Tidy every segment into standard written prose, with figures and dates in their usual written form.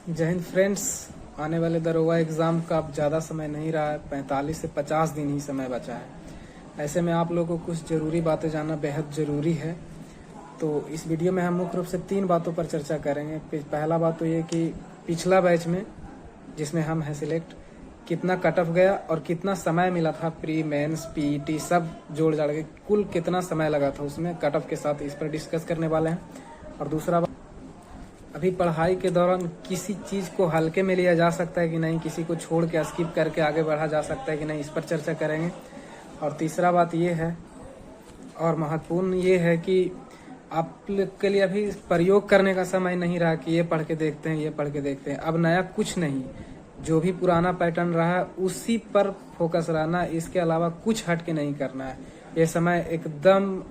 जय हिंद फ्रेंड्स। आने वाले दरोगा एग्ज़ाम का अब ज़्यादा समय नहीं रहा है, 45 से 50 दिन ही समय बचा है। ऐसे में आप लोगों को कुछ ज़रूरी बातें जानना बेहद ज़रूरी है। तो इस वीडियो में हम मुख्य रूप से 3 बातों पर चर्चा करेंगे। पहला बात तो ये कि पिछला बैच में जिसमें हम हैं सिलेक्ट, कितना कट ऑफ गया और कितना समय मिला था, प्री मेंस पीईटी सब जोड़ जाड़ के कुल कितना समय लगा था उसमें कट ऑफ के साथ, इस पर डिस्कस करने वाले हैं। और दूसरा, अभी पढ़ाई के दौरान किसी चीज़ को हल्के में लिया जा सकता है कि नहीं, किसी को छोड़ के स्किप करके आगे बढ़ा जा सकता है कि नहीं, इस पर चर्चा करेंगे। और तीसरा बात ये है और महत्वपूर्ण ये है कि आप लोग के लिए अभी प्रयोग करने का समय नहीं रहा कि ये पढ़ के देखते हैं, ये पढ़ के देखते हैं। अब नया कुछ नहीं, जो भी पुराना पैटर्न रहा है उसी पर फोकस रहना, इसके अलावा कुछ हट के नहीं करना है। ये समय एकदम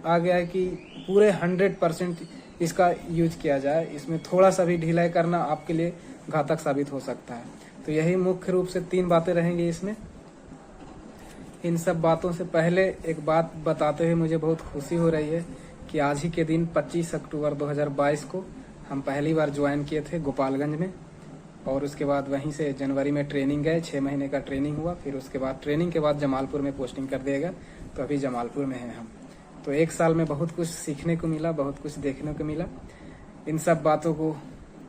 आ गया है कि पूरे 100% इसका यूज किया जाए। इसमें थोड़ा सा भी ढिलाई करना आपके लिए घातक साबित हो सकता है। तो यही मुख्य रूप से 3 बातें रहेंगी इसमें। इन सब बातों से पहले एक बात बताते हुए मुझे बहुत खुशी हो रही है कि आज ही के दिन 25 अक्टूबर 2022 को हम पहली बार ज्वाइन किए थे गोपालगंज में, और उसके बाद वहीं से जनवरी में ट्रेनिंग गए, 6 महीने का ट्रेनिंग हुआ। फिर उसके बाद ट्रेनिंग के बाद जमालपुर में पोस्टिंग कर दिया गया, तो अभी जमालपुर में हैं हम। तो 1 साल में बहुत कुछ सीखने को मिला, बहुत कुछ देखने को मिला। इन सब बातों को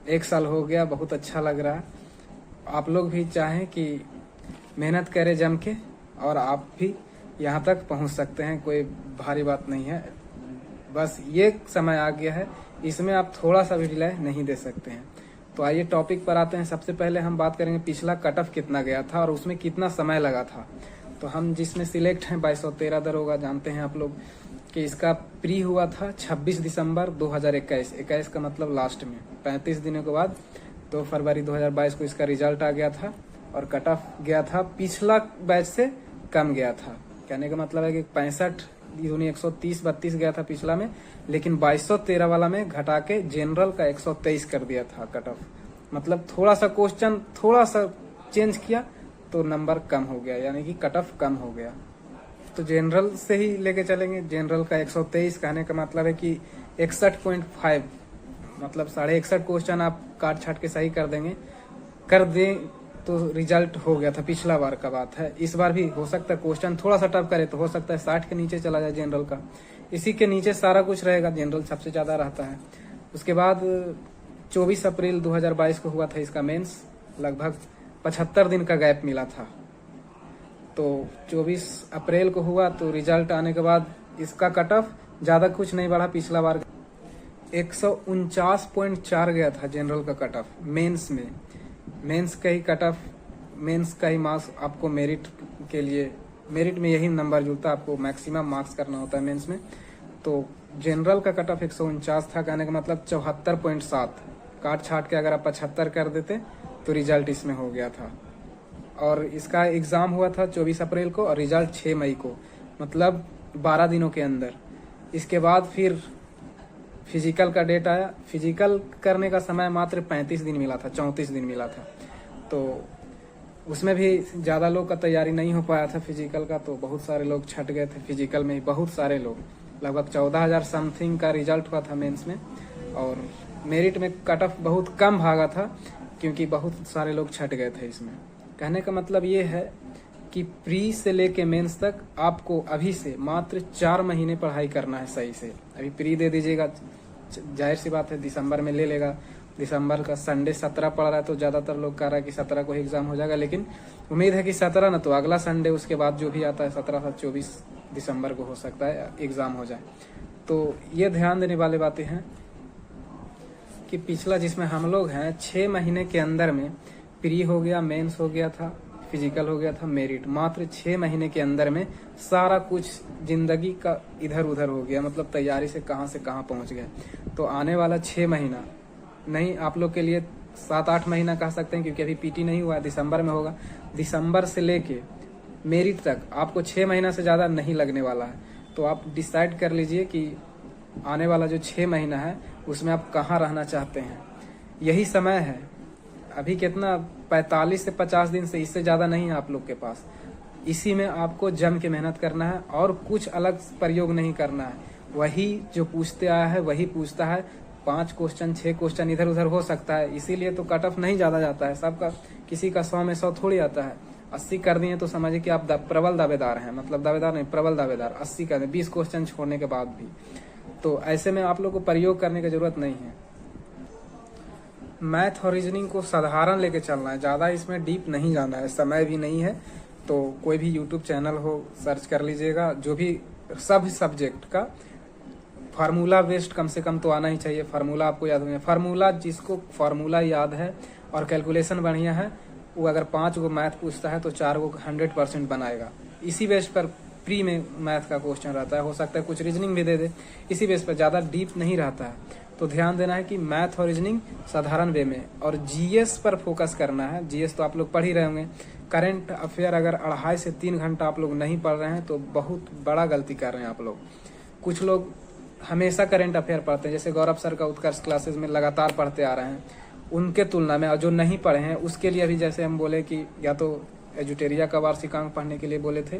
1 साल हो गया, बहुत अच्छा लग रहा है। आप लोग भी चाहें कि मेहनत करें जम के, और आप भी यहाँ तक पहुँच सकते हैं, कोई भारी बात नहीं है। बस ये समय आ गया है, इसमें आप थोड़ा सा भी डिले नहीं दे सकते हैं। तो आइए टॉपिक पर आते हैं। सबसे पहले हम बात करेंगे पिछला कट ऑफ कितना गया था और उसमें कितना समय लगा था। तो हम जिसमें सिलेक्ट हैं 2213 दरोगा, जानते हैं आप लोग कि इसका प्री हुआ था 26 दिसंबर 2021। 21 का मतलब लास्ट में 35 दिनों के बाद 2 फरवरी 2022 को इसका रिजल्ट आ गया था, और कट ऑफ गया था पिछला बैच से कम गया था। कहने का मतलब है कि 65 130-32 गया था पिछला में, लेकिन 2213 वाला में घटा के जनरल का 123 कर दिया था कट ऑफ। मतलब थोड़ा सा क्वेश्चन थोड़ा सा चेंज किया तो नंबर कम हो गया, यानी कि कट ऑफ कम हो गया। तो जनरल से ही लेके चलेंगे। जनरल का 123 कहने का मतलब है कि 61.5, मतलब 61.5 क्वेश्चन आप काट छाट के सही कर दें तो रिजल्ट हो गया था। पिछला बार का बात है, इस बार भी हो सकता है क्वेश्चन थोड़ा सा टफ करे तो हो सकता है 60 के नीचे चला जाए जनरल का। इसी के नीचे सारा कुछ रहेगा, जनरल सबसे ज्यादा रहता है। उसके बाद 24 अप्रैल 2022 को हुआ था इसका मेंस, लगभग 75 दिन का गैप मिला था। तो 24 अप्रैल को हुआ, तो रिजल्ट आने के बाद इसका कट ऑफ ज्यादा कुछ नहीं बढ़ा। पिछला बार 149.4 गया था जनरल का कट ऑफ मेंस में। मेंस का ही कट ऑफ, मेंस का ही मार्क्स आपको मेरिट के लिए, मेरिट में यही नंबर जुड़ता है, आपको मैक्सिमम मार्क्स करना होता है मेंस में। तो जनरल का कट ऑफ 149 था, कहने का मतलब 74.7। काट छाट के अगर आप 75 कर देते तो रिजल्ट इसमें हो गया था। और इसका एग्जाम हुआ था 24 अप्रैल को और रिजल्ट 6 मई को, मतलब 12 दिनों के अंदर। इसके बाद फिर फिजिकल का डेट आया। फिजिकल करने का समय मात्र 35 दिन मिला था, 34 दिन मिला था। तो उसमें भी ज़्यादा लोग का तैयारी नहीं हो पाया था फिजिकल का, तो बहुत सारे लोग छट गए थे फिजिकल में ही। बहुत सारे लोग, लगभग 14,000 समथिंग का रिजल्ट हुआ था मेंस में, और मेरिट में कट ऑफ बहुत कम भागा था क्योंकि बहुत सारे लोग छट गए थे इसमें। कहने का मतलब ये है कि प्री से लेके मेंस तक आपको अभी से मात्र 4 महीने पढ़ाई करना है सही से। अभी प्री दे दीजिएगा, जाहिर सी बात है दिसंबर में ले लेगा। दिसंबर का संडे 17 पड़ रहा है, तो ज़्यादातर लोग कह रहा है कि 17 को ही एग्ज़ाम हो जाएगा, लेकिन उम्मीद है कि 17 ना तो अगला संडे उसके बाद जो भी आता है 17 से 24 दिसंबर को हो सकता है एग्ज़ाम हो जाए। तो ये ध्यान देने वाली बातें हैं कि पिछला जिसमें हम लोग हैं 6 महीने के अंदर में प्री हो गया, मेंस हो गया था, फिजिकल हो गया था, मेरिट, मात्र 6 महीने के अंदर में सारा कुछ जिंदगी का इधर उधर हो गया। मतलब तैयारी से कहाँ पहुंच गए। तो आने वाला 6 महीना नहीं, आप लोग के लिए 7-8 महीना कह सकते हैं, क्योंकि अभी पीटी नहीं हुआ है, दिसंबर में होगा। दिसंबर से लेके मेरिट तक आपको 6 महीना से ज़्यादा नहीं लगने वाला है। तो आप डिसाइड कर लीजिए कि आने वाला जो 6 महीना है उसमें आप कहाँ रहना चाहते हैं। यही समय है। अभी कितना 45 से 50 दिन से, इससे ज़्यादा नहीं है आप लोग के पास। इसी में आपको जम के मेहनत करना है और कुछ अलग प्रयोग नहीं करना है। वही जो पूछते आया है वही पूछता है, 5 क्वेश्चन 6 क्वेश्चन इधर उधर हो सकता है, इसीलिए तो कट ऑफ नहीं ज़्यादा जाता है सबका। किसी का 100 में 100 थोड़ी आता है। 80 कर दिए तो समझिए कि आप प्रबल दावेदार हैं, मतलब दावेदार नहीं, प्रबल दावेदार। 80 कर दें 20 क्वेश्चन छोड़ने के बाद भी। तो ऐसे में आप लोग को प्रयोग करने की जरूरत नहीं है। मैथ और रीजनिंग को साधारण लेके चलना है, ज़्यादा इसमें डीप नहीं जाना है, समय भी नहीं है। तो कोई भी यूट्यूब चैनल हो सर्च कर लीजिएगा, जो भी सब सब्जेक्ट का फार्मूला बेस्ड कम से कम तो आना ही चाहिए। फार्मूला आपको याद होगा, फार्मूला जिसको फार्मूला याद है और कैलकुलेशन बढ़िया है, वो अगर 5 गो मैथ पूछता है तो 4 गो 100% बनाएगा। इसी बेस पर प्री में मैथ का क्वेश्चन रहता है, हो सकता है कुछ रीजनिंग भी दे दे, इसी बेस पर, ज़्यादा डीप नहीं रहता है। तो ध्यान देना है कि मैथ और रीजनिंग साधारण वे में, और जीएस पर फोकस करना है। जीएस तो आप लोग पढ़ ही रहे होंगे। करंट अफेयर अगर 2.5 से 3 घंटा आप लोग नहीं पढ़ रहे हैं तो बहुत बड़ा गलती कर रहे हैं आप लोग। कुछ लोग हमेशा करंट अफेयर पढ़ते हैं, जैसे गौरव सर का उत्कर्ष क्लासेस में लगातार पढ़ते आ रहे हैं, उनके तुलना में। और जो नहीं पढ़े हैं उसके लिए अभी जैसे हम बोले कि या तो एजुटेरिया का वार्षिकांक पढ़ने के लिए बोले थे,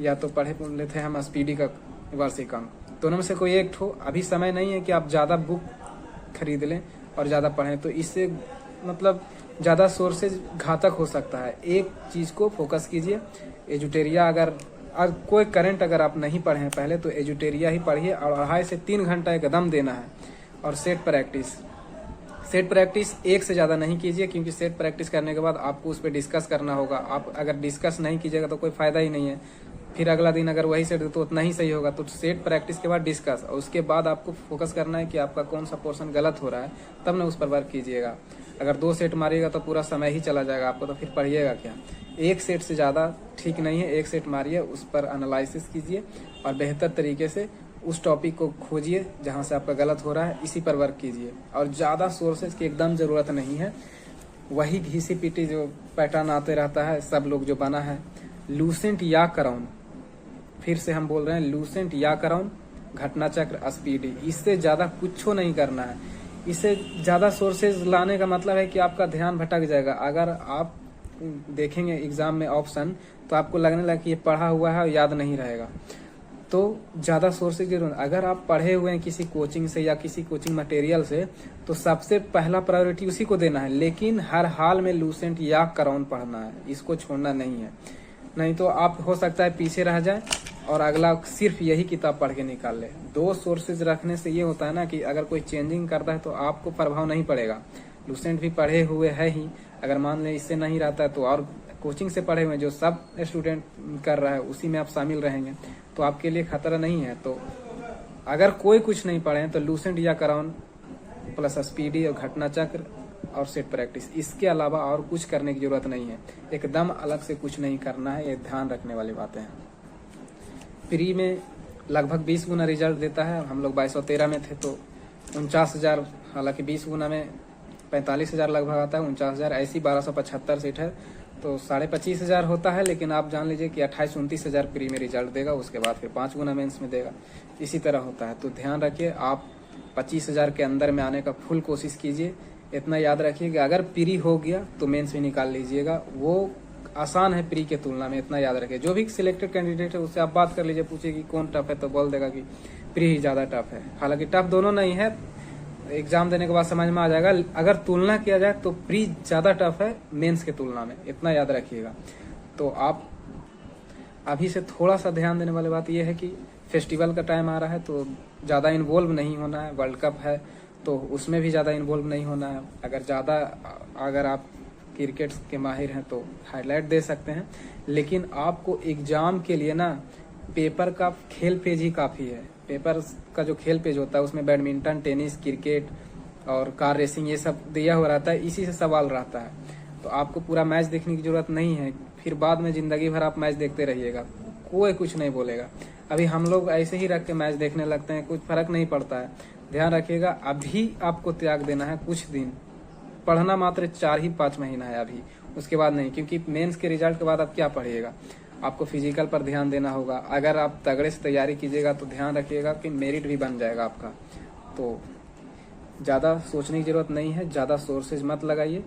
या तो बोले थे हम स्पीडी का वार्षिकांक, दोनों में से कोई एक ठो। अभी समय नहीं है कि आप ज़्यादा बुक खरीद लें और ज़्यादा पढ़ें, तो इससे मतलब ज़्यादा सोर्सेज घातक हो सकता है। एक चीज़ को फोकस कीजिए। एजुटेरिया अगर कोई करंट अगर आप नहीं पढ़े हैं पहले, तो एजुटेरिया ही पढ़िए, और 2.5 से 3 घंटा एकदम देना है। और सेट प्रैक्टिस 1 से ज़्यादा नहीं कीजिए, क्योंकि सेट प्रैक्टिस करने के बाद आपको उस पर डिस्कस करना होगा। आप अगर डिस्कस नहीं कीजिएगा तो कोई फ़ायदा ही नहीं है। फिर अगला दिन अगर वही सेट तो उतना ही सही होगा। तो सेट प्रैक्टिस के बाद डिस्कस, और उसके बाद आपको फोकस करना है कि आपका कौन सा पोर्शन गलत हो रहा है, तब ना उस पर वर्क कीजिएगा। अगर 2 सेट मारिएगा तो पूरा समय ही चला जाएगा आपको, तो फिर पढ़िएगा क्या। 1 सेट से ज़्यादा ठीक नहीं है। 1 सेट मारिए, उस पर एनालिसिस कीजिए और बेहतर तरीके से उस टॉपिक को खोजिए जहाँ से आपका गलत हो रहा है, इसी पर वर्क कीजिए। और ज़्यादा सोर्सेज की एकदम ज़रूरत नहीं है। वही घीसी-पीटी जो पैटर्न आते रहता है, सब लोग जो बना है, लूसेंट या कराउन, फिर से हम बोल रहे हैं, लूसेंट या कराउन, घटना चक्र, स्पीडी, इससे ज़्यादा कुछ नहीं करना है। इससे ज़्यादा सोर्सेज लाने का मतलब है कि आपका ध्यान भटक जाएगा। अगर आप देखेंगे एग्जाम में ऑप्शन, तो आपको लगने लगा कि ये पढ़ा हुआ है और याद नहीं रहेगा। तो ज़्यादा सोर्सेज जरूर, अगर आप पढ़े हुए हैं किसी कोचिंग से या किसी कोचिंग मटेरियल से, तो सबसे पहला प्रायोरिटी उसी को देना है। लेकिन हर हाल में लूसेंट या कराउन पढ़ना है, इसको छोड़ना नहीं है। नहीं तो आप हो सकता है पीछे रह जाए और अगला सिर्फ यही किताब पढ़ के निकाल ले। 2 सोर्सेज रखने से ये होता है ना कि अगर कोई चेंजिंग करता है तो आपको प्रभाव नहीं पड़ेगा। लूसेंट भी पढ़े हुए है ही, अगर मान लें इससे नहीं रहता है तो और कोचिंग से पढ़े हुए जो सब स्टूडेंट कर रहा है उसी में आप शामिल रहेंगे, तो आपके लिए खतरा नहीं है। तो अगर कोई कुछ नहीं पढ़े हैं तो लूसेंट या कराउन प्लस स्पीडी और घटना चक्र और सेट प्रैक्टिस, इसके अलावा और कुछ करने की जरूरत नहीं है। एकदम अलग से कुछ नहीं करना है, ये ध्यान रखने वाली बातें हैं। प्री में लगभग 20 गुना रिजल्ट देता है। हम लोग 2213 में थे तो 49,000, हालांकि 20 गुना में 45,000 लगभग आता है। 49,000 ऐसी 1275 सीट है तो 25,500 होता है। लेकिन आप जान लीजिए कि 28-29,000 प्री में रिजल्ट देगा, उसके बाद फिर 5 गुना मेंस में देगा, इसी तरह होता है। तो ध्यान रखिए, आप 25,000 के अंदर में आने का फुल कोशिश कीजिए। इतना याद रखिए कि अगर प्री हो गया तो मेंस भी निकाल लीजिएगा, वो आसान है प्री के तुलना में, इतना याद रखिए। जो भी सिलेक्टेड कैंडिडेट है उससे आप बात कर लीजिए, पूछिए कि कौन टफ है, तो बोल देगा कि प्री ही ज़्यादा टफ है। हालांकि टफ दोनों नहीं है, एग्जाम देने के बाद समझ में आ जाएगा। अगर तुलना किया जाए तो प्री ज़्यादा टफ है मेंस के तुलना में, इतना याद रखिएगा। तो आप अभी से थोड़ा सा ध्यान देने वाली बात यह है कि फेस्टिवल का टाइम आ रहा है तो ज़्यादा इन्वॉल्व नहीं होना है। वर्ल्ड कप है तो उसमें भी ज़्यादा इन्वॉल्व नहीं होना है। अगर आप क्रिकेट के माहिर हैं तो हाईलाइट दे सकते हैं, लेकिन आपको एग्जाम के लिए ना पेपर का खेल पेज ही काफ़ी है। पेपर का जो खेल पेज होता है उसमें बैडमिंटन, टेनिस, क्रिकेट और कार रेसिंग ये सब दिया हुआ रहता है, इसी से सवाल रहता है। तो आपको पूरा मैच देखने की जरूरत नहीं है, फिर बाद में ज़िंदगी भर आप मैच देखते रहिएगा, कोई कुछ नहीं बोलेगा। अभी हम लोग ऐसे ही रख के मैच देखने लगते हैं, कुछ फर्क नहीं पड़ता है। ध्यान रखिएगा, अभी आपको त्याग देना है कुछ दिन, पढ़ना मात्र 4 ही 5 महीना है अभी, उसके बाद नहीं, क्योंकि मेंस के रिजल्ट के बाद आप क्या पढ़िएगा। आपको फिजिकल पर ध्यान देना होगा। अगर आप तगड़े से तैयारी कीजिएगा तो ध्यान रखिएगा कि मेरिट भी बन जाएगा आपका। तो ज़्यादा सोचने की ज़रूरत नहीं है, ज़्यादा सोर्सेज मत लगाइए,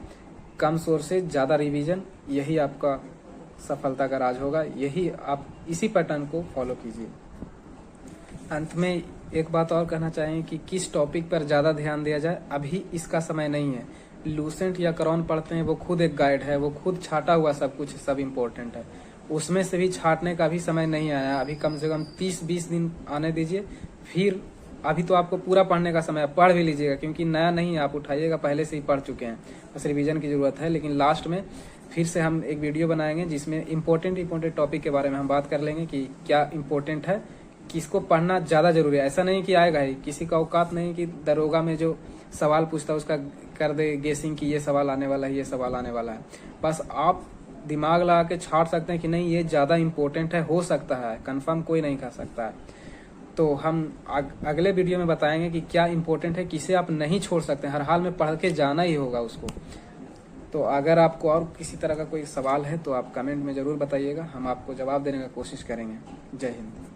कम सोर्सेज ज़्यादा रिवीजन, यही आपका सफलता का राज होगा। यही आप इसी पैटर्न को फॉलो कीजिए। अंत में एक बात और कहना चाहेंगे कि किस टॉपिक पर ज़्यादा ध्यान दिया जाए, अभी इसका समय नहीं है। लूसेंट या करौन पढ़ते हैं, वो खुद एक गाइड है, वो खुद छाटा हुआ सब कुछ सब इम्पोर्टेंट है। उसमें से भी छाटने का भी समय नहीं आया। अभी कम से कम 30-20 दिन आने दीजिए, फिर अभी तो आपको पूरा पढ़ने का समय है, पढ़ भी लीजिएगा, क्योंकि नया नहीं है, आप उठाइएगा, पहले से ही पढ़ चुके हैं, बस रिवीजन की ज़रूरत है। लेकिन लास्ट में फिर से हम एक वीडियो बनाएंगे जिसमें इम्पोर्टेंट टॉपिक के बारे में हम बात कर लेंगे कि क्या इम्पोर्टेंट है, किसको पढ़ना ज़्यादा जरूरी है। ऐसा नहीं कि आएगा ही, किसी का औकात नहीं कि दरोगा में जो सवाल पूछता है उसका कर दे गेसिंग कि ये सवाल आने वाला है, ये सवाल आने वाला है। बस आप दिमाग लगा के छाट सकते हैं कि नहीं ये ज़्यादा इम्पोर्टेंट है, हो सकता है, कंफर्म कोई नहीं कर सकता है। तो हम अगले वीडियो में बताएंगे कि क्या इम्पोर्टेंट है, किसे आप नहीं छोड़ सकते, हर हाल में पढ़ के जाना ही होगा उसको। तो अगर आपको और किसी तरह का कोई सवाल है तो आप कमेंट में ज़रूर बताइएगा, हम आपको जवाब देने का कोशिश करेंगे। जय हिंद।